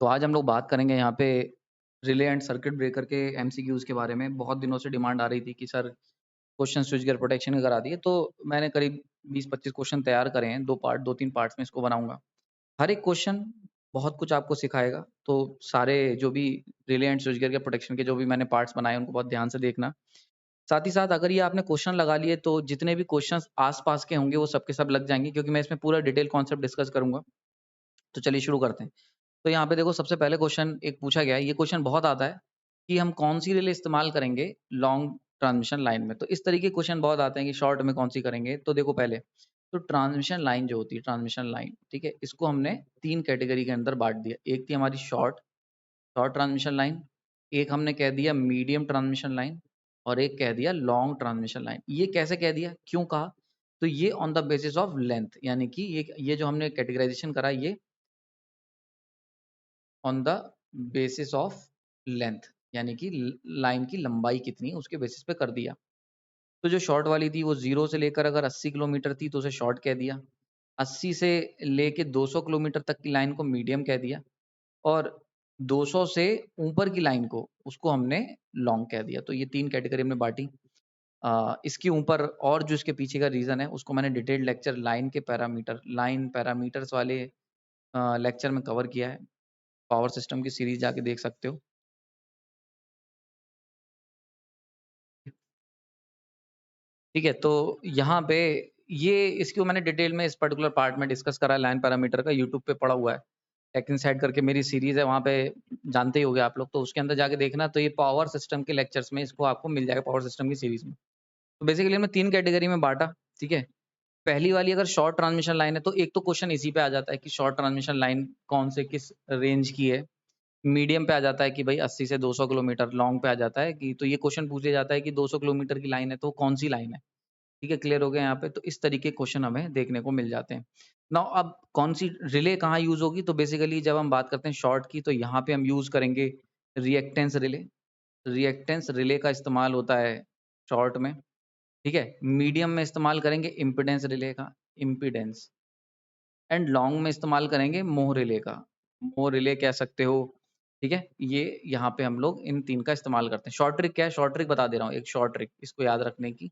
तो आज हम लोग बात करेंगे यहाँ पे रिले एंड सर्किट ब्रेकर के एमसीक्यूज़ के बारे में। बहुत दिनों से डिमांड आ रही थी कि sir question switch gear protection के करा दिए, तो मैंने करीब 20-25 क्वेश्चन तैयार करे हैं, 2-3 पार्ट्स में इसको बनाऊँगा। हर एक क्वेश्चन बहुत कुछ आपको सिखाएगा, तो सारे जो भी रिले एंड स्विच गियर के प्रोटेक्शन के जो भी मैंने पार्ट्स बनाए हैं, उनको बहुत ध्यान से देखना। साथ ही साथ अगर ये आपने क्वेश्चन लगा लिए, तो जितने भी क्वेश्चंस आस-पास के होंगे, वो सब के सब लग जाएँगे क्योंकि मैं इसमें पूरा डिटेल कॉन्सेप्ट डिस्कस करूँगा। तो चलिए शुरू करते हैं। तो यहाँ पे देखो सबसे पहले क्वेश्चन एक पूछा गया है, ये क्वेश्चन बहुत आता है कि हम कौन-सी रिले इस्तेमाल करेंगे लॉन्ग ट्रांसमिशन लाइन में। तो इस तरीके के क्वेश्चन बहुत आते हैं कि शॉर्ट में कौन-सी करेंगे। तो देखो पहले, तो ट्रांसमिशन लाइन जो होती है, ट्रांसमिशन लाइन, ठीक है? इसको हमने 3 कैटेगरी के अंदर बाँट दिया। एक थी हमारी शॉर्ट शॉर्ट ट्रांसमिशन लाइन, एक हमने कह दिया मीडियम ट्रांसमिशन लाइन और एक कह दिया लॉन्ग ट्रांसमिशन लाइन। ये कैसे कह दिया, क्यों कहा? तो ये on the basis of length, यानी कि ये जो हमने कैटेगराइज़ेशन करा, ये on the basis of length, यानी कि लाइन की लंबाई कितनी है उसके बेसिस पे कर दिया। तो जो शॉर्ट वाली थी वो 0 से लेकर अगर 80 किलोमीटर थी तो उसे शॉर्ट कह दिया। 80 से लेके 200 किलोमीटर तक की लाइन को मीडियम कह दिया और 200 से ऊपर की लाइन को उसको हमने लॉन्ग कह दिया। तो ये 3 कैटेगरी में बाँटी। इसके ऊपर और जो इसके पीछे का रीज़न है उसको मैंने डिटेल्ड लेक्चर लाइन पैरामीटर्स वाले लेक्चर में कवर किया है। पावर सिस्टम की सीरीज़ जाके देख सकते हो। ठीक है, तो यहाँ पे ये इसको मैंने डिटेल में इस पर्टिकुलर पार्ट में डिस्कस करा है, लाइन पैरामीटर का यूट्यूब पे पड़ा हुआ है। टेक इनसाइट करके मेरी सीरीज़ है, वहाँ पे जानते ही होंगे आप लोग, तो उसके अंदर जाके देखना। तो ये पावर सिस्टम के लेक्चर्स में इसको आपको मिल जाएगा, पावर सिस्टम की सीरीज़ में। तो बेसिकली हमने 3 कैटेगरी में बाँटा, ठीक है? पहली वाली अगर शॉर्ट ट्रांसमिशन लाइन है, तो एक तो क्वेश्चन इसी पे आ जाता है कि शॉर्ट ट्रांसमिशन लाइन कौन से किस रेंज की है। मीडियम पे आ जाता है कि भई 80 से 200 किलोमीटर, लॉन्ग पे आ जाता है कि तो ये क्वेश्चन पूछा जाता है कि 200 किलोमीटर की लाइन है, तो कौन-सी लाइन है? ठीक है, क्लियर हो गया यहाँ पे? तो इस तरीके के क्वेश्चन हमें देखने को मिल जाते हैं। नाउ अब कौन-सी रिले कहाँ यूज़ होगी? तो बेसिकली जब हम बात करते हैं शॉर्ट की, तो यहाँ पे हम यूज़ करेंगे रिएक्टेंस रिले। रिएक्टेंस रिले का इस्तेमाल होता है शॉर्ट में, ठीक है? मीडियम में इस्तेमाल करेंगे इम्पीडेंस रिले का, इम्पीडेंस, एंड लॉन्ग में इस्तेमाल करेंगे मोह रिले का। मोह रिले कह सकते हो, ठीक है? ये यहाँ पे हम लोग इन 3 का इस्तेमाल करते हैं। शॉर्ट ट्रिक क्या है? शॉर्ट ट्रिक बता दे रहा हूँ, एक शॉर्ट ट्रिक इसको याद रखने की।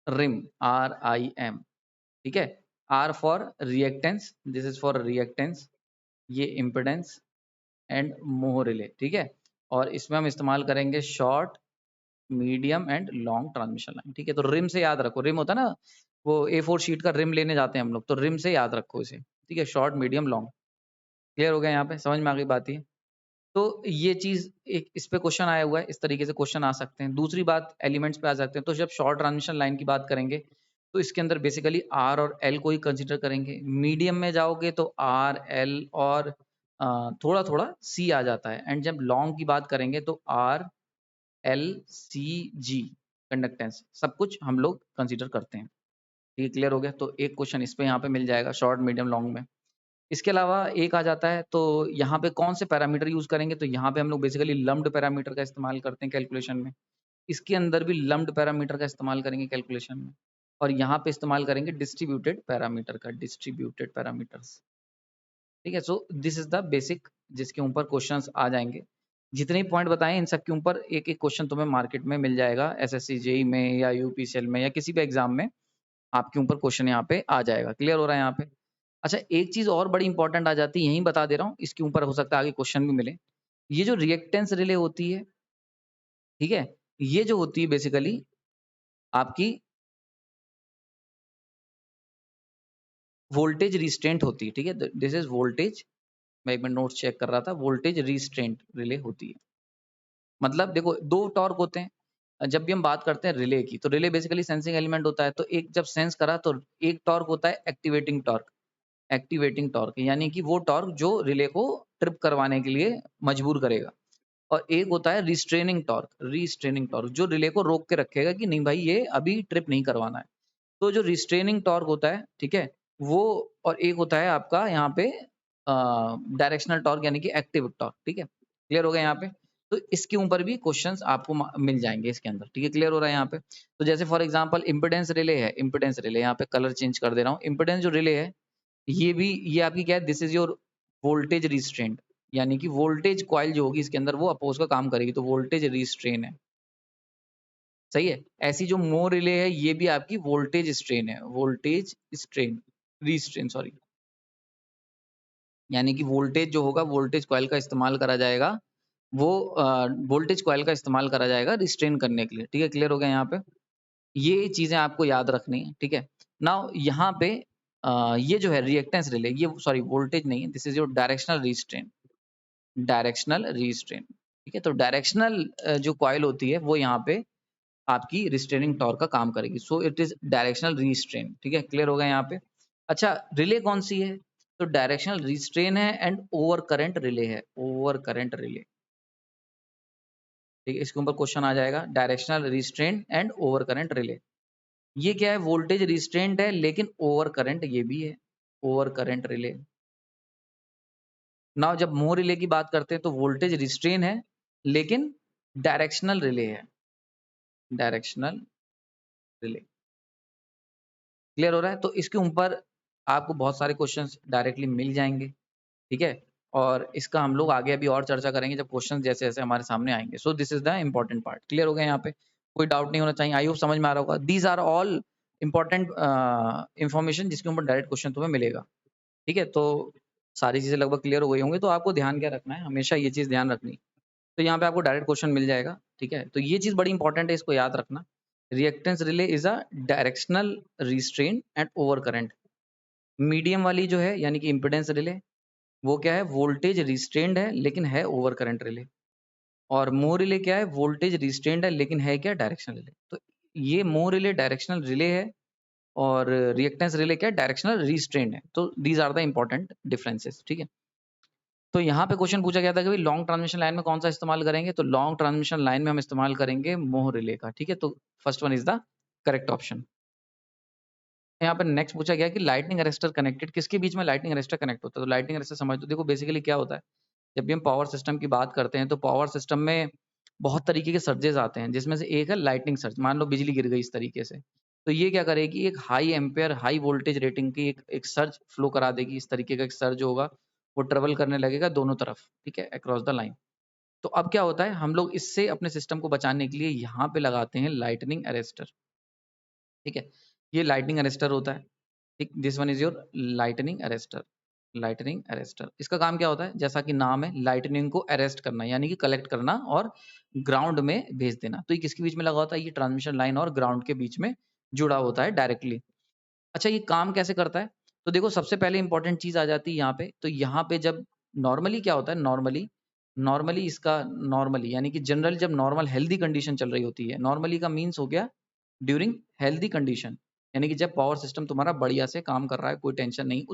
रिम, RIM, ठीक है? R for reactance, this is for reactance, ये इम्पीडेंस एंड मोह रिले, ठीक है? और इसमें हम इस्तेमाल करेंगे short, medium and long transmission line, ठीक है? तो रिम से याद रखो, रिम होता है ना, वो A4 शीट का रिम लेने जाते हैं हम लोग, तो रिम से याद रखो इसे, ठीक है? Short, medium, long. क्लियर हो गया यहाँ पे? समझ में आ गई बात ये? तो ये चीज़ एक इस पे क्वेश्चन आया हुआ है, इस तरीके से क्वेश्चन आ सकते हैं। दूसरी बात एलिमेंट्स पे आ सकते हैं, तो जब शॉर्ट ट्रांसमिशन लाइन की बात करेंगे, तो इसके अंदर बेसिकली आर और एल को ही कंसीडर करेंगे। मीडियम में जाओगे तो आर, एल और थोड़ा-थोड़ा सी आ जाता है, एंड जब लॉन्ग की बात करेंगे तो R, L, C, G conductance सब कुछ हम लोग कंसीडर करते हैं। ये क्लियर हो गया? तो एक क्वेश्चन इस पे यहाँ पे मिल जाएगा शॉर्ट, मीडियम, लॉन्ग में। इसके अलावा एक आ जाता है, तो यहाँ पे कौन से पैरामीटर यूज़ करेंगे, तो यहाँ पे हम लोग बेसिकली लम्प्ड पैरामीटर का इस्तेमाल करते हैं कैलकुलेशन में। इसके अंदर भी लम्प्ड पैरामीटर का इस्तेमाल करेंगे कैलकुलेशन में, और यहाँ पे इस्तेमाल करेंगे डिस्ट्रीब्यूटेड पैरामीटर का, डिस्ट्रीब्यूटेड पैरामीटर्स, ठीक है? So this is the basic जिसके ऊपर क्वेश्चंस आ जाएँगे। जितने भी पॉइंट बताए इन सब के ऊपर एक-एक क्वेश्चन तुम्हें मार्केट में मिल जाएगा, एसएससी, जेईई में या यूपीसीएल में या किसी भी एग्ज़ाम में आपके ऊपर क्वेश्चन यहाँ पे आ जाएगा। क्लियर हो रहा है यहाँ पे? अच्छा, एक चीज़ और बड़ी इंपॉर्टेंट आ जाती है, यहीं बता दे रहा हूँ, इसके ऊपर हो सकता है आगे क्वेश्चन भी मिले। ये जो रिएक्टेंस रिले होती है, ठीक है? ये जो होती है बेसिकली आपकी वोल्टेज रिस्ट्रेंट होती है, ठीक है? दिस इज़ वोल्टेज, मैं एक मिनट नोट्स चेक कर रहा था, वोल्टेज रिस्ट्रेंट रिले होती है। मतलब देखो 2 टॉर्क होते हैं। जब भी हम बात करते हैं रिले की, तो रिले बेसिकली सेंसिंग एलिमेंट होता है, तो एक जब सेंस करा तो एक टॉर्क होता है एक्टिवेटिंग टॉर्क। एक्टिवेटिंग टॉर्क यानी कि वो टॉर्क जो रिले को ट्रिप करवाने के लिए मजबूर करेगा। और एक होता है रिस्ट्रेनिंग टॉर्क जो रिले को रोक के रखेगा कि नहीं भाई ये अभी ट्रिप नहीं करवाना है। तो जो रिस्ट्रेनिंग टॉर्क होता है, ठीक है? वो, और एक होता है आपका यहाँ पे डायरेक्शनल टॉर्क यानी कि एक्टिव टॉर्क, ठीक है? क्लियर हो गया यहाँ पे? तो इसके ऊपर भी क्वेश्चंस आपको मिल जाएँगे इसके अंदर, ठीक है? क्लियर हो रहा है यहाँ पे? तो जैसे फॉर एग्जांपल इम्पीडेंस रिले यहाँ पे कलर चेंज कर दे रहा हूँ। इम्पीडेंस जो रिले है, ये आपकी क्या है, this is your voltage restraint, यानी कि वोल्टेज कॉइल जो होगी इसके अंदर वो अपोज का काम करेगी, तो वोल्टेज रिस्ट्रेन है। सही है? ऐसी जो मोर रिले है ये भी आपकी वोल्टेज स्ट्रेन है, वोल्टेज स्ट्रेन, रिस्ट्रेन सॉरी। यानी कि वोल्टेज जो होगा वोल्टेज कॉइल का इस्तेमाल करा जाएगा, वो वोल्टेज कॉइल का इस्तेमाल करा जाएगा रिस्ट्रेन करने के लिए। ठीक है, क्लियर हो गया यहाँ पे? ये चीज़ें आपको याद रखनी है, ठीक है? नाउ यहाँ पे ये जो है रिएक्टेंस रिले, ये सॉरी वोल्टेज नहीं है, this is your directional restrain, directional restrain, ठीक है? तो डायरेक्शनल जो कॉइल होती है वो यहाँ पे आपकी रिस्ट्रेनिंग टॉर्क का काम करेगी। So it is directional restrain, ठीक है? क्लियर हो गया यहाँ पे? अच्छा, रिले कौन-सी है? तो डायरेक्शनल रिस्ट्रेन है एंड ओवर करंट रिले है, ओवर करंट रिले। ठीक है, इसके ऊपर क्वेश्चन आ जाएगा, directional restrain and over current relay. ये क्या है? वोल्टेज रिस्ट्रेंट है लेकिन ओवर करंट ये भी है, ओवर करंट रिले। नाउ जब मोर रिले की बात करते हैं तो वोल्टेज रिस्ट्रेन है लेकिन डायरेक्शनल रिले है, डायरेक्शनल रिले। क्लियर हो रहा है? तो इसके ऊपर आपको बहुत सारे क्वेश्चंस डायरेक्टली मिल जाएंगे, ठीक है? और इसका हम लोग आगे अभी और चर्चा करेंगे जब क्वेश्चन जैसे-जैसे हमारे सामने आएंगे। सो this is the important part. Clear हो गया यहाँ पे? कोई डाउट नहीं होना चाहिए। आई होप समझ में आ रहा होगा। These are all important information जिसके ऊपर डायरेक्ट क्वेश्चन तुम्हें मिलेगा। ठीक है? तो सारी चीज़ें लगभग क्लियर हो गई होंगी, तो आपको ध्यान क्या रखना है? हमेशा ये चीज़ ध्यान रखनी। तो यहाँ पे आपको डायरेक्ट क्वेश्चन मिल जाएगा, ठीक है? तो ये चीज़ बड़ी इंपॉर्टेंट है, इसको याद रखना। Reactance relay is a directional restrain at over current. Medium वाली जो है यानी कि इम्पीडेंस रिले, वो क्या है? वोल्टेज रिस्ट्रेन्ड है लेकिन है ओवर करंट रिले। और मोर रिले क्या है? वोल्टेज रिस्ट्रेन्ड है लेकिन है क्या? Directional relay. तो ये मोर रिले डायरेक्शनल रिले है और रिएक्टेंस रिले क्या है? डायरेक्शनल रिस्ट्रेन्ड है। तो these are the important differences, ठीक है? तो यहाँ पे क्वेश्चन पूछा गया था कि भाई लॉन्ग ट्रांसमिशन लाइन में कौन-सा इस्तेमाल करेंगे? तो लॉन्ग ट्रांसमिशन लाइन में हम इस्तेमाल करेंगे मोर रिले का, ठीक है? तो first one is the correct option. यहाँ पे नेक्स्ट पूछा गया कि लाइटनिंग अरेस्टर कनेक्टेड, किसके बीच में लाइटनिंग अरेस्टर कनेक्ट होता है? तो लाइटनिंग अरेस्टर समझ लो, देखो बेसिकली क्या होता है, जब भी हम पावर सिस्टम की बात करते हैं तो पावर सिस्टम में बहुत तरीके के सर्जेस आते हैं, जिसमें से एक है लाइटनिंग सर्ज। मान लो बिजली गिर गई इस तरीके से, तो ये क्या करेगी, एक high ampere high voltage rating की एक सर्ज फ्लो करा देगी। इस तरीके का एक सर्ज होगा, वो ट्रेवल करने लगेगा दोनों तरफ, ठीक है, अक्रॉस द लाइन। तो अब क्या होता है, हम लोग इससे अपने सिस्टम को बचाने के लिए यहाँ पे लगाते हैं लाइटनिंग अरेस्टर, ठीक है? ये लाइटनिंग अरेस्टर होता है, ठीक? This one is your lightning arrester, lightning arrester. इसका काम क्या होता है? जैसा कि नाम है, लाइटनिंग को अरेस्ट करना, यानी कि कलेक्ट करना और ग्राउंड में भेज देना। तो ये किसके बीच में लगा होता है? ये ट्रांसमिशन लाइन और ग्राउंड के बीच में जुड़ा होता है डायरेक्टली। अच्छा, ये काम कैसे करता है? तो देखो सबसे पहले इंपॉर्टेंट चीज़ आ जाती है यहाँ पे। तो यहाँ पे जब नॉर्मली क्या होता है, नॉर्मली नॉर्मली इसका नॉर्मली यानी कि जनरल जब नॉर्मल हेल्दी कंडीशन चल रही होती है, नॉर्मली का मीन्स हो गया ड्यूरिंग हेल्दी कंडीशन, यानी कि जब पावर सिस्टम तुम्हारा बढ़िया से काम कर रहा है, कोई टेंशन नहीं,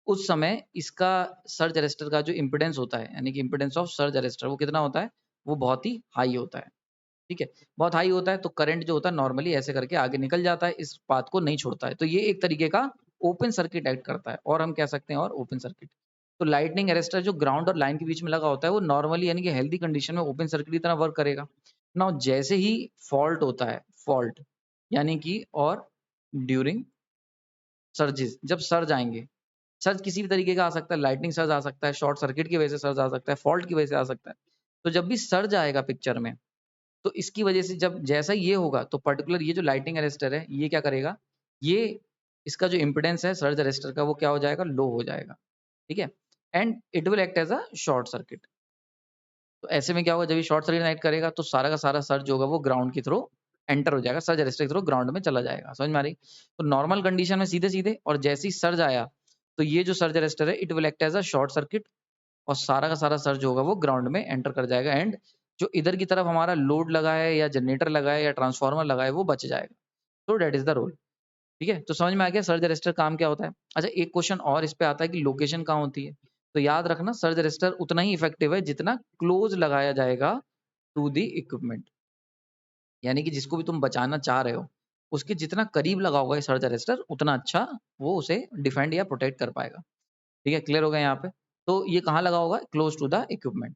उस समय इसका सर्ज अरेस्टर का जो इम्पीडेंस होता है, यानी कि इम्पीडेंस ऑफ सर्ज अरेस्टर, वो कितना होता है? वो बहुत ही हाई होता है। ठीक है? बहुत हाई होता है तो करंट जो होता है नॉर्मली ऐसे करके आगे निकल जाता है, इस पाथ को नहीं छोड़ता है। तो ये एक तरीके का ओपन सर्किट एक्ट करता है, और हम कह सकते हैं और ओपन सर्किट। तो लाइटनिंग अरेस्टर जो ग्राउंड और लाइन के बीच में लगा होता है, वो नॉर्मली यानी कि हेल्दी कंडीशन में ओपन सर्किट की तरह वर्क करेगा। नाउ जैसे ही फॉल्ट होता है, फॉल्ट यानी कि और ड्यूरिंग सर्जेस, जब सर्ज आएँगे, सर्ज किसी भी तरीके का आ सकता है, लाइटनिंग सर्ज आ सकता है, शॉर्ट सर्किट की वजह से सर्ज आ सकता है, फॉल्ट की वजह से आ सकता है। तो जब भी सर्ज आएगा पिक्चर में, तो इसकी वजह से जब जैसा ये होगा तो पर्टिकुलर ये जो लाइटनिंग अरेस्टर है, ये क्या करेगा? ये इसका जो इम्पीडेंस है सर्ज अरेस्टर का, वो क्या हो जाएगा? लो हो जाएगा, ठीक है? And it will act as a short circuit. तो ऐसे में क्या होगा, जब ये शॉर्ट सर्किट एक्ट करेगा तो सारा का सारा सर्ज होगा वो ग्राउंड के थ्रू एंटर हो जाएगा, सर्ज अरेस्टर के थ्रू ग्राउंड में चला जाएगा। समझ में आ रही? तो नॉर्मल कंडीशन में सीधे-सीधे, और जैसे ही सर्ज आया, तो ये जो सर्ज अरेस्टर है it will act as a short circuit, और सारा का सारा सर्ज होगा वो ग्राउंड में एंटर कर जाएगा, एंड जो इधर की तरफ हमारा लोड लगा है या जनरेटर लगा है या ट्रांसफार्मर लगा है वो बच जाएगा। तो दैट इज़ द रूल। ठीक है? तो समझ में आ गया सर्ज अरेस्टर काम क्या होता है? अच्छा, एक क्वेश्चन और इस पे आता है कि लोकेशन कहाँ होती है? तो याद रखना सर्ज अरेस्टर उतना ही इफेक्टिव है जितना क्लोज़ लगाया जाएगा टू द इक्विपमेंट। यानी कि जिसको भी तुम बचाना चाह रहे हो, उसके जितना करीब लगा होगा ये सर्ज अरेस्टर, उतना अच्छा वो उसे डिफेंड या प्रोटेक्ट कर पाएगा। ठीक है? क्लियर हो गया यहाँ पे? तो ये कहाँ लगा होगा? Close to the equipment.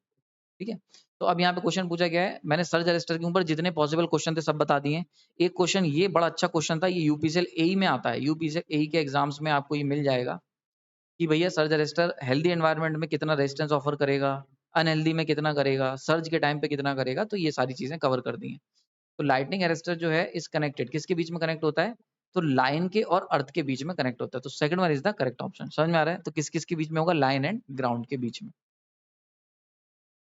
ठीक है? तो अब यहाँ पे क्वेश्चन पूछा गया है, मैंने सर्ज अरेस्टर के ऊपर जितने पॉसिबल क्वेश्चन थे सब बता दिए हैं। एक क्वेश्चन ये बड़ा अच्छा क्वेश्चन था, ये यूपीसीएल एई में आता है, यूपीसीएल एई के एग्ज़ाम्स में आपको ये मिल जाएगा। कि भैया सर्ज अरेस्टर हेल्दी एनवायरनमेंट में कितना रेजिस्टेंस ऑफर करेगा, अनहेल्दी में कितना करेगा, सर्ज के टाइम पे कितना करेगा, तो ये सारी चीजें कवर कर दी हैं। तो लाइटनिंग अरेस्टर जो है इज कनेक्टेड, किसके बीच में कनेक्ट होता है? तो लाइन के और अर्थ के बीच में कनेक्ट होता है। तो second one is the correct option. समझ में आ रहा है? तो किस किस के बीच में होगा? लाइन एंड ग्राउंड के बीच में।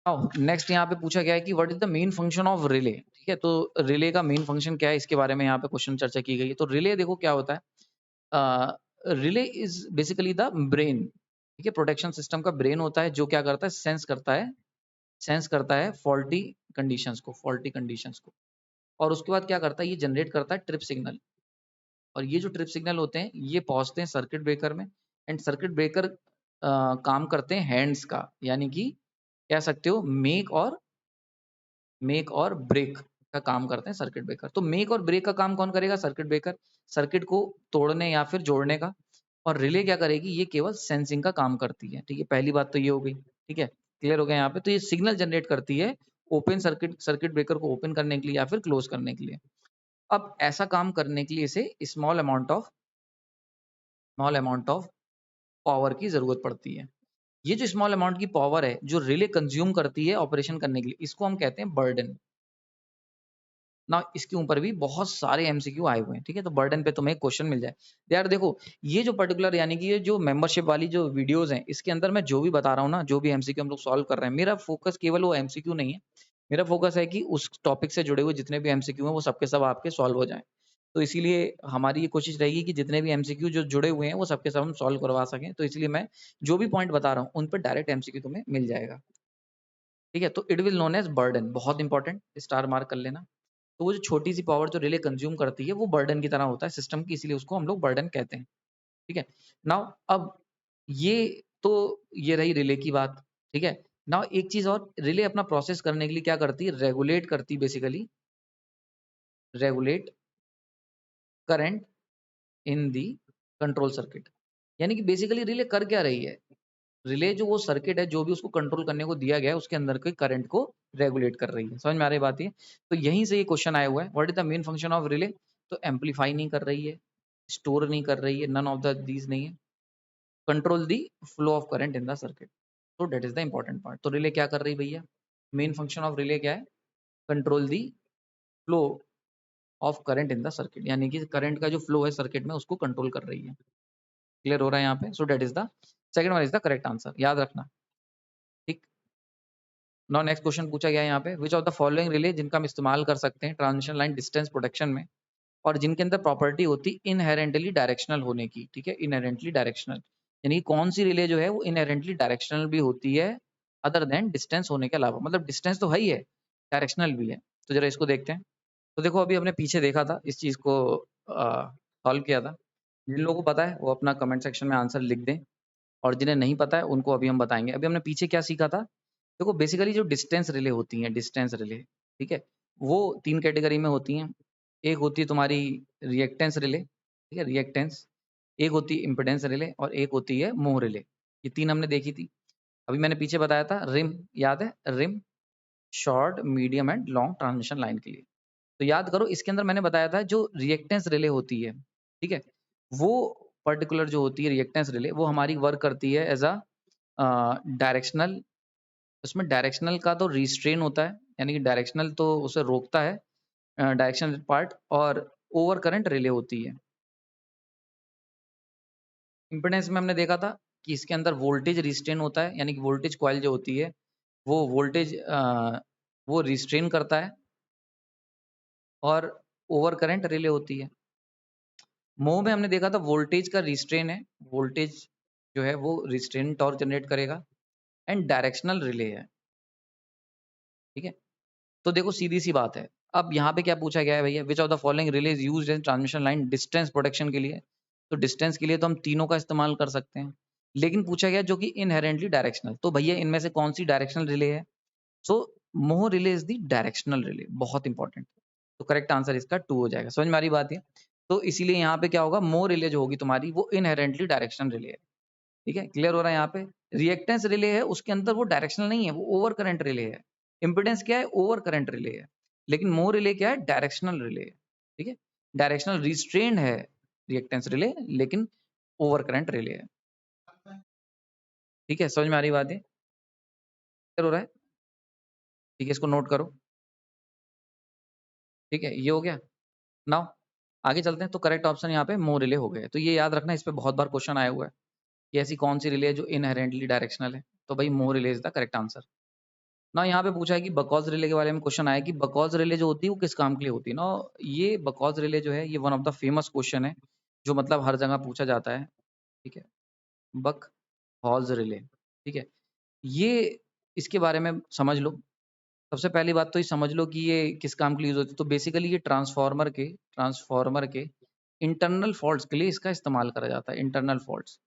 नेक्स्ट यहाँ पे पूछा गया है कि what is the main function of relay. ठीक है, तो रिले का मेन फंक्शन क्या है, इसके बारे में यहाँ पे क्वेश्चन चर्चा की गई है। तो रिले देखो क्या होता है, relay is basically the brain. ठीक है, प्रोटेक्शन सिस्टम का ब्रेन होता है, जो क्या करता है? सेंस करता है फॉल्टी कंडीशंस को, और उसके बाद क्या करता है? ये जनरेट करता है ट्रिप सिग्नल, और ये जो ट्रिप सिग्नल होते हैं ये पहुंचते हैं सर्किट ब्रेकर में, एंड सर्किट ब्रेकर काम करते हैं हैंड्स का, यानी कि कह सकते हो मेक और ब्रेक का काम करते हैं सर्किट ब्रेकर। तो मेक और ब्रेक का काम कौन करेगा? सर्किट ब्रेकर, सर्किट को तोड़ने या फिर जोड़ने का। और रिले क्या करेगी? ये केवल सेंसिंग का काम करती है। ठीक है, पहली बात तो ये हो गई। ठीक है, क्लियर हो गया यहाँ पे? तो ये सिग्नल जनरेट करती है ओपन सर्किट ब्रेकर को ओपन करने के लिए या फिर क्लोज करने के लिए। अब ऐसा काम करने के लिए इसे स्मॉल अमाउंट ऑफ पावर की जरूरत पड़ती है। ये जो स्मॉल अमाउंट की पावर है जो रिले कंज्यूम करती है ऑपरेशन करने के लिए, इसको हम कहते हैं बर्डन। ना इसके ऊपर भी बहुत सारे एमसीक्यू आए हुए हैं। ठीक है, तो बर्डन पे तुम्हें क्वेश्चन मिल जाए। यार देखो, ये जो पर्टिकुलर यानी कि ये जो मेंबरशिप वाली जो वीडियोस हैं, इसके अंदर मैं जो भी बता रहा हूँ ना, जो भी एमसीक्यू हम लोग सॉल्व कर रहे हैं, मेरा फोकस केवल वो एमसीक्यू नहीं है। मेरा फोकस है कि उस टॉपिक से जुड़े हुए जितने भी एमसीक्यू हैं वो सबके सब आपके सॉल्व हो जाएं। तो इसीलिए हमारी ये कोशिश रहेगी कि जितने भी एमसीक्यू जो जुड़े हुए हैं वो सबके सब हम सॉल्व करवा सकें। तो इसलिए मैं जो भी पॉइंट बता रहा हूँ उन पर डायरेक्ट एमसीक्यू तुम्हें मिल जाएगा। ठीक है, तो it will known as burden, बहुत इंपॉर्टेंट, स्टार मार्क कर लेना। तो वो जो छोटी सी पावर जो रिले कंज्यूम करती है वो बर्डन की तरह होता है सिस्टम की, इसीलिए उसको हम लोग बर्डन कहते हैं। ठीक है, नाउ अब ये तो ये रही रिले की बात। ठीक है, नाउ एक चीज और, रिले अपना प्रोसेस करने के लिए क्या करती है? रेगुलेट करती, basically regulate current in the control circuit. यानी कि बेसिकली रिले कर क्या रही है? रिले जो वो सर्किट है जो भी उसको कंट्रोल करने को दिया गया है उसके अंदर के करंट को रेगुलेट कर रही है। समझ में आ रही बात? ये तो यहीं से ये क्वेश्चन आया हुआ है, what is the main function of relay. तो एम्पलीफाई नहीं कर रही है, स्टोर नहीं कर रही है, नन ऑफ द दीज नहीं है, control the flow of current in the circuit. तो that is the important part. तो रिले क्या कर रही है भैया? मेन फंक्शन ऑफ रिले क्या है? Control the flow of current in the circuit, यानी कि करंट का जो फ्लो है सर्किट में उसको कंट्रोल कर रही है। क्लियर हो रहा है यहाँ पे? So that is the second one is the correct answer, याद रखना। ठीक, नाउ नेक्स्ट क्वेश्चन पूछा गया है यहाँ पे, which of the following relay, जिनका हम इस्तेमाल कर सकते हैं ट्रांसमिशन लाइन डिस्टेंस प्रोटेक्शन में, और जिनके अंदर प्रॉपर्टी होती इनहेरेंटली डायरेक्शनल होने की। ठीक है, इनहेरेंटली डायरेक्शनल, यानी कौन सी रिले जो है वो इनहेरेंटली डायरेक्शनल भी होती है अदर देन डिस्टेंस होने के अलावा। मतलब डिस्टेंस तो है ही है, डायरेक्शनल भी है। तो जरा इसको देखते हैं। तो देखो, अभी हमने पीछे देखा था, इस चीज को सॉल्व किया था। जिन लोगों को पता है वो अपना कमेंट सेक्शन में आंसर लिख दें, और जिन्हें नहीं पता है उनको अभी हम बताएंगे। अभी हमने पीछे क्या सीखा था? देखो, बेसिकली जो डिस्टेंस रिले होती हैं, डिस्टेंस रिले, ठीक है, वो 3 कैटेगरी में होती हैं। एक होती है तुम्हारी रिएक्टेंस रिले, ठीक है, रिएक्टेंस। एक होती है इम्पीडेंस रिले, और एक होती है मोह रिले। ये 3 हमने देखी थी। अभी मैंने पीछे बताया था रिम, याद है? रिम, short, medium and long transmission line के लिए। तो याद करो, इसके अंदर मैंने बताया था जो रिएक्टेंस रिले होती है, ठीक है, वो पर्टिकुलर जो होती है रिएक्टेंस रिले, वो हमारी वर्क करती है एज अ डायरेक्शनल। उसमें डायरेक्शनल का तो रिस्ट्रेन होता है, यानी कि डायरेक्शनल तो उसे रोकता है, डायरेक्शनल पार्ट, और ओवर करंट रिले होती है। इम्पीडेंस में हमने देखा था कि इसके अंदर वोल्टेज रिस्ट्रेन होता है, यानी कि वोल्टेज कॉइल जो होती है वो वोल्टेज वो रिस्ट्रेन करता है, और ओवर करंट रिले होती है। मोह में हमने देखा था वोल्टेज का रिस्ट्रेन है, वोल्टेज जो है वो रिस्ट्रेन टॉर्क जनरेट करेगा, एंड डायरेक्शनल रिले है। ठीक है, तो देखो सीधी सी बात है। अब यहाँ पे क्या पूछा गया है भैया, which of the following relay is used in transmission line distance protection के लिए। तो डिस्टेंस के लिए तो हम तीनों का इस्तेमाल कर सकते हैं, लेकिन पूछा गया जो कि इनहेरेंटली डायरेक्शनल। तो भैया इनमें से कौन सी डायरेक्शनल रिले है? सो मोह relay is the directional relay, बहुत इंपॉर्टेंट। तो करेक्ट आंसर इसका 2 हो जाएगा। समझ में आ रही बात है? तो इसीलिए यहाँ पे क्या होगा, मोह रिले जो होगी तुम्हारी वो इनहेरेंटली डायरेक्शनल रिले है। ठीक है, क्लियर हो रहा है यहाँ पे? रिएक्टेंस रिले है, उसके अंदर वो डायरेक्शनल नहीं है, वो ओवर करंट रिले है। इम्पीडेंस क्या है? ओवर करंट रिले है। लेकिन मोर रिले क्या है? डायरेक्शनल रिले है। ठीक है, डायरेक्शनल रिस्ट्रेन्ड है रिएक्टेंस रिले, लेकिन ओवर करंट रिले है। ठीक है, समझ में आ रही बात ये? क्लियर हो रहा है? ठीक है, इसको नोट करो। ठीक है, ये हो गया। नाउ आगे चलते हैं, तो करेक्ट ऑप्शन यहाँ पे मो रिले हो गए। तो ये याद रखना, इस पे बहुत बार क्वेश्चन आया हुआ है कि ऐसी कौन सी रिले है जो इनहेरेंटली डायरेक्शनल है, तो भाई मो relay is the correct answer. ना यहाँ पे पूछा है कि बकॉज रिले के बारे में क्वेश्चन आया कि बकॉज रिले जो होती है वो किस काम के लिए होती है ना। ये बकॉज रिले जो है ये one of the famous question है जो मतलब हर जगह पूछा जाता है। ठीक है, बक हॉज रिले। ठीक है, ये इसके बारे में समझ लो। सबसे पहली बात तो ये समझ लो कि ये किस काम के लिए यूज होती है। तो बेसिकली ये ट्रांसफॉर्मर के इंटरनल फॉल्ट्स के लिए इसका इस्तेमाल करा जाता है, इंटरनल फॉल्ट्स।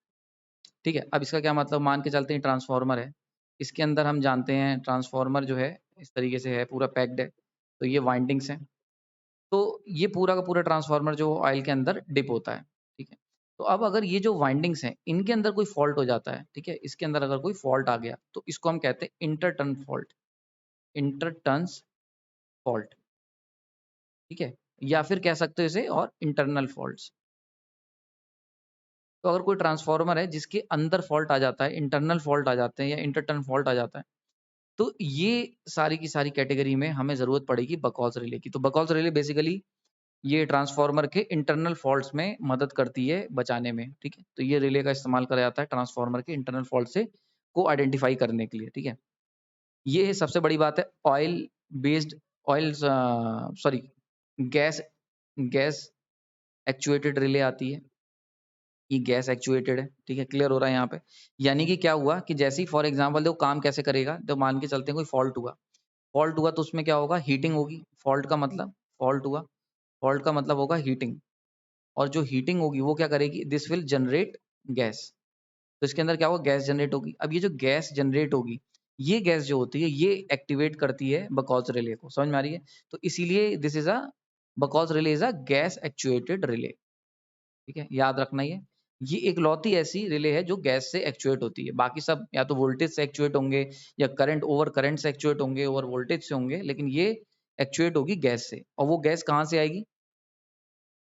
ठीक है, अब इसका क्या मतलब, मान के चलते हैं ट्रांसफॉर्मर है, इसके अंदर हम जानते हैं ट्रांसफॉर्मर जो है इस तरीके से है, पूरा पैक्ड है, तो ये वाइंडिंग्स हैं। तो ये पूरा का पूरा ट्रांसफॉर्मर जो ऑयल के अंदर डिप होता है। ठीक है, तो अब अगर ये जो वाइंडिंग्स हैं इनके अंदर कोई फॉल्ट हो जाता है, ठीक है, इसके अंदर अगर कोई फॉल्ट आ गया तो इसको हम कहते हैं इंटरटर्न फॉल्ट, इंटरटर्न्स फॉल्ट। ठीक है, या फिर कह सकते हो इसे और इंटरनल फॉल्ट्स। तो अगर कोई ट्रांसफॉर्मर है जिसके अंदर फॉल्ट आ जाता है, इंटरनल फॉल्ट आ जाते हैं या इंटरटर्न फॉल्ट आ जाता है, तो ये सारी की सारी कैटेगरी में हमें ज़रूरत पड़ेगी बकॉल्स रिले की। तो बकॉल्स रिले बेसिकली ये ट्रांसफॉर्मर के इंटरनल फॉल्ट्स में मदद करती है बचाने में। ठीक है, तो ये रिले का इस्तेमाल करा जाता है ट्रांसफॉर्मर के इंटरनल फॉल्ट से को आइडेंटिफाई करने के लिए। ठीक है, ये सबसे बड़ी बात है। Oil based oil sorry gas gas actuated relay आती है, ये गैस एक्चुएटेड है। ठीक है, क्लियर हो रहा है यहाँ पे। यानी कि क्या हुआ कि जैसे ही फॉर एग्जांपल देखो काम कैसे करेगा, तो मान के चलते हैं कोई फॉल्ट हुआ तो उसमें क्या होगा, हीटिंग होगी। फॉल्ट हुआ, फॉल्ट का मतलब होगा हीटिंग, और जो हीटिंग होगी वो क्या करेगी, दिस विल जनरेट गैस। तो इसके अंदर क्या होगा, गैस जनरेट होगी। अब ये जो गैस जनरेट होगी, ये गैस जो होती है ये एक्टिवेट करती है बकॉज रिले को। समझ में आ रही है? तो इसीलिए this is a because relay is a gas actuated relay. ठीक है, याद रखना ये इकलौती ऐसी रिले है जो गैस से एक्चुएट होती है। बाकी सब या तो वोल्टेज से एक्चुएट होंगे या करंट से एक्चुएट होंगे, ओवर वोल्टेज से होंगे, लेकिन ये एक्चुएट होगी गैस से। और वो गैस कहाँ से आएगी,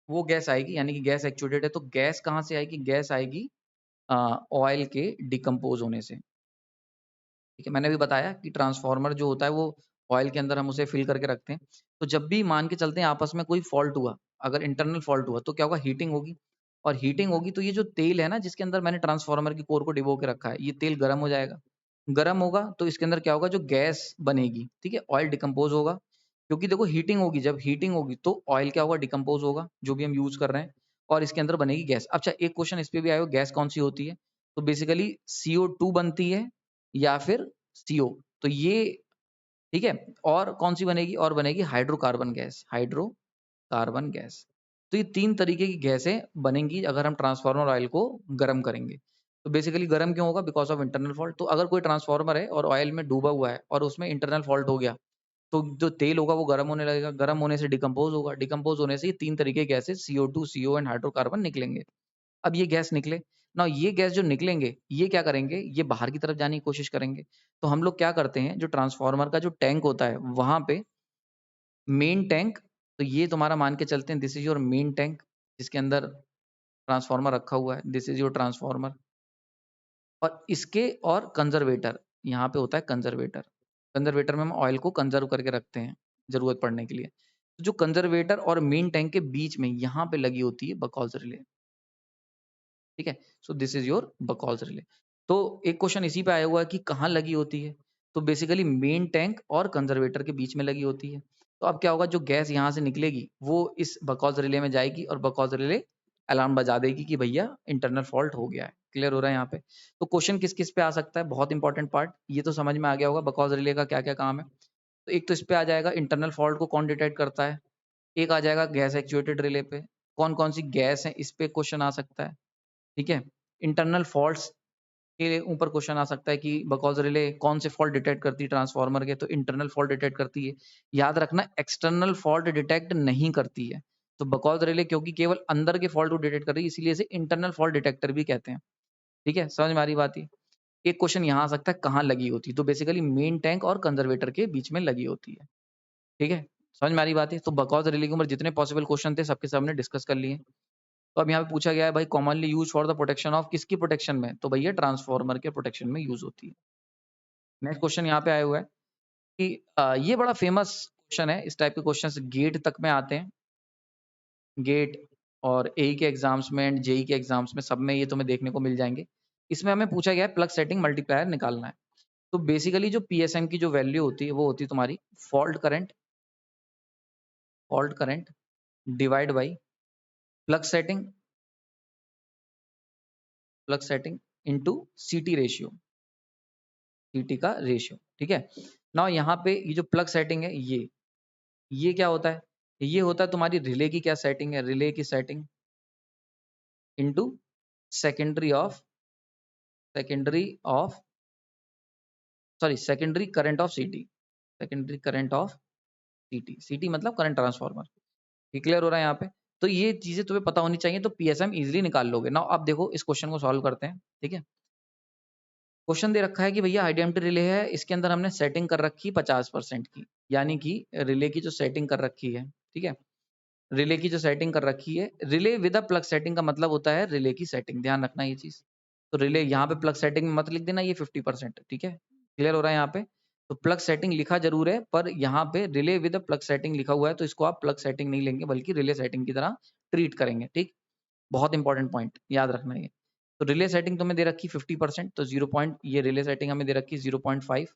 वो गैस आएगी, यानी कि गैस एक्चुएटेड है तो गैस कहाँ से आएगी, गैस आएगी ऑयल के डिकम्पोज होने से। ठीक है, मैंने भी बताया कि ट्रांसफॉर्मर जो होता है वो ऑयल के अंदर हम उसे फिल करके रखते हैं। तो जब भी मान के चलते हैं आपस में कोई फॉल्ट हुआ, अगर इंटरनल फॉल्ट हुआ तो क्या होगा, हीटिंग होगी। और हीटिंग होगी तो ये जो तेल है ना जिसके अंदर मैंने ट्रांसफॉर्मर की कोर को डिबो के रखा है, ये तेल गर्म हो जाएगा। गर्म होगा तो इसके अंदर क्या होगा, जो गैस बनेगी, ठीक है, ऑयल डिकम्पोज होगा। क्योंकि देखो हीटिंग होगी, जब हीटिंग होगी तो ऑयल क्या होगा, डिकम्पोज होगा, जो भी हम यूज कर रहे हैं, और इसके अंदर बनेगी गैस। अच्छा, एक क्वेश्चन इस पे भी आएगा, गैस कौन सी होती है? तो बेसिकली CO2 बनती है या फिर CO। तो ये ठीक है, और कौन सी बनेगी, और बनेगी हाइड्रोकार्बन गैस, हाइड्रोकार्बन गैस। तो ये 3 तरीके की गैसें बनेंगी अगर हम ट्रांसफार्मर ऑयल को गर्म करेंगे। तो बेसिकली गर्म क्यों होगा, बिकॉज़ ऑफ इंटरनल फॉल्ट। तो अगर कोई ट्रांसफार्मर है और ऑयल में डूबा हुआ है और उसमें इंटरनल फॉल्ट हो गया, तो जो तेल होगा वो गर्म होने लगेगा, गर्म होने से डिकम्पोज़ होगा, डिकम्पोज़ होने से ये 3 तरीके की गैसें CO2, CO एंड हाइड्रोकार्बन निकलेंगे। अब ये गैस निकले, नाउ ये गैस जो निकलेंगे, ये क्या करेंगे, ये बाहर की तरफ जाने की कोशिश करेंगे। तो हम लोग क्या करते हैं, जो ट्रांसफार्मर का जो टैंक होता है, वहाँ पे मेन टैंक, तो ये तुम्हारा मान के चलते हैं this is your main tank, जिसके अंदर ट्रांसफार्मर रखा हुआ है, दिस इज़ योर ट्रांसफार्मर। और इसके और कंज़र्वेटर, यहाँ पे होता है कंज़र्वेटर। कंज़र्वेटर में हम ऑयल को कंज़र्व करके रखते हैं, ज़रूरत पड़ने के लिए। तो जो कंज़र्वेटर और मेन टैंक के बीच में यहाँ पे लगी होती है बकॉल्स रिले। ठीक है, so this is your Buchholz relay. तो एक क्वेश्चन इसी पे आया हुआ है कि कहाँ लगी होती है, तो बेसिकली मेन टैंक और कंजर्वेटर के बीच में लगी होती है। तो अब क्या होगा, जो गैस यहाँ से निकलेगी वो इस बकॉल्स रिले में जाएगी और बकॉल्स रिले अलार्म बजा देगी कि भैया इंटरनल फॉल्ट हो गया है। क्लियर हो रहा है यहाँ पे? तो क्वेश्चन किस किस पे आ सकता है, बहुत इंपॉर्टेंट पार्ट, ये तो समझ में आ गया होगा बकॉल्स रिले का क्या क्या काम है। तो एक तो इस पे आ जाएगा इंटरनल फॉल्ट को कौन डिटेक्ट करता है, एक आ जाएगा गैस एक्चुएटेड रिले पे कौन कौन सी गैस है, इस पे क्वेश्चन आ सकता है। ठीक है, इंटरनल फॉल्ट्स के ऊपर क्वेश्चन आ सकता है कि बकॉज रिले कौन से फॉल्ट डिटेक्ट करती है ट्रांसफार्मर के, तो इंटरनल फॉल्ट डिटेक्ट करती है। याद रखना, एक्सटर्नल फॉल्ट डिटेक्ट नहीं करती है। तो बकॉज रिले क्योंकि केवल अंदर के फॉल्ट को डिटेक्ट कर रही है, इसीलिए इसे इंटरनल फॉल्ट डिटेक्टर भी कहते हैं। ठीक है, समझ में आ रही बात ये? एक क्वेश्चन यहाँ आ सकता है, कहाँ लगी होती है, तो बेसिकली मेन टैंक और कंजर्वेटर के बीच में लगी होती है। ठीक है, समझ में आ रही बात है? तो बकॉज रिले के ऊपर जितने पॉसिबल क्वेश्चन थे सबके सबने डिस्कस कर लिए। तो अब यहाँ पे पूछा गया है भाई commonly use for the protection of, किसकी प्रोटेक्शन में? तो भैया ट्रांसफार्मर के प्रोटेक्शन में यूज होती है। नेक्स्ट क्वेश्चन यहाँ पे आया हुआ है कि ये बड़ा फेमस क्वेश्चन है, इस टाइप के क्वेश्चंस गेट तक में आते हैं। गेट और एई के एग्जाम्स में एंड जेई के एग्जाम्स में सब में ये तुम्हें देखने को मिल जाएंगे। इसमें हमें पूछा गया है प्लग सेटिंग मल्टीप्लायर निकालना है। तो बेसिकली जो पीएसएम की जो वैल्यू होती है वो होती है तुम्हारी fault current divide by plug setting into सीटी रेशियो, सीटी का रेशियो। ठीक है, नाउ यहाँ पे ये जो प्लग सेटिंग है ये क्या होता है? ये होता है तुम्हारी रिले की क्या सेटिंग है, रिले की setting into secondary of secondary current of सीटी, सेकेंडरी करंट ऑफ सीटी, सीटी मतलब करंट ट्रांसफार्मर। ये क्लियर हो रहा है यहाँ पे? तो ये चीजें तुम्हें पता होनी चाहिए, तो पीएसएम इजीली निकाल लोगे ना। अब देखो इस क्वेश्चन को सॉल्व करते हैं। ठीक है, क्वेश्चन दे रखा है कि भैया हाई डेम्प्टी रिले है, इसके अंदर हमने सेटिंग कर रखी 50% की, यानी कि रिले की जो सेटिंग कर रखी है, ठीक है, रिले की जो सेटिंग कर रखी है, relay with a plug setting का मतलब होता है रिले की सेटिंग, ध्यान रखना ये चीज। तो रिले यहाँ पे प्लग सेटिंग में मत लिख देना ये 50%, ठीक है, क्लियर हो रहा है यहाँ पे? तो प्लग सेटिंग लिखा जरूर है, पर यहाँ पे रिले विद प्लग सेटिंग लिखा हुआ है, तो इसको आप प्लग सेटिंग नहीं लेंगे बल्कि रिले सेटिंग की तरह ट्रीट करेंगे। ठीक, बहुत इंपॉर्टेंट पॉइंट याद रखना ये। तो रिले सेटिंग तुम्हें दे रखी 50%, तो 0 पॉइंट, ये रिले सेटिंग हमें दे रखी 0.5।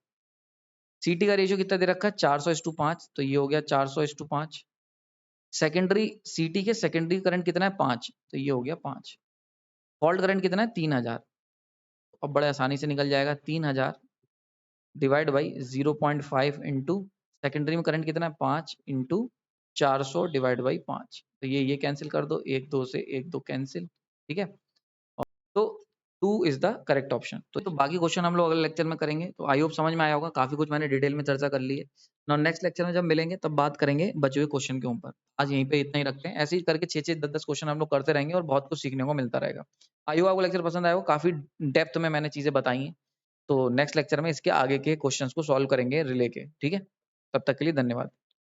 सीटी का रेशियो कितना दे रखा है? 400:5, तो ये हो गया 400:5। सेकेंडरी सीटी के सेकेंडरी करंट कितना है? 5, तो ये हो गया 5। फॉल्ट करंट कितना है? 3000। अब बड़े आसानी से निकल जाएगा, 3000 डिवाइड बाई 0.5 इंटू सेकेंडरी में करंट कितना है? 5 इंटू 400 डिवाइड बाई 5, तो ये कैंसिल कर दो, 1 2 से 1 2 कैंसिल। ठीक है, तो 2 इज द करेक्ट ऑप्शन। तो बाकी क्वेश्चन हम लोग अगले लेक्चर में करेंगे। तो आई होप समझ में आया होगा, काफी कुछ मैंने डिटेल में चर्चा कर ली है ना। नेक्स्ट लेक्चर में जब मिलेंगे तब बात करेंगे बचे हुए क्वेश्चन के ऊपर। आज यहीं पे इतना ही रखते हैं, ऐसे ही करके 6 10 10 क्वेश्चन हम लोग करते रहेंगे और बहुत कुछ सीखने को मिलता रहेगा। आई होप आपको लेक्चर पसंद आया हो, काफी डेप्थ में मैंने चीजें बताई हैं। तो नेक्स्ट लेक्चर में इसके आगे के क्वेश्चंस को सॉल्व करेंगे रिले के। ठीक है, तब तक के लिए धन्यवाद।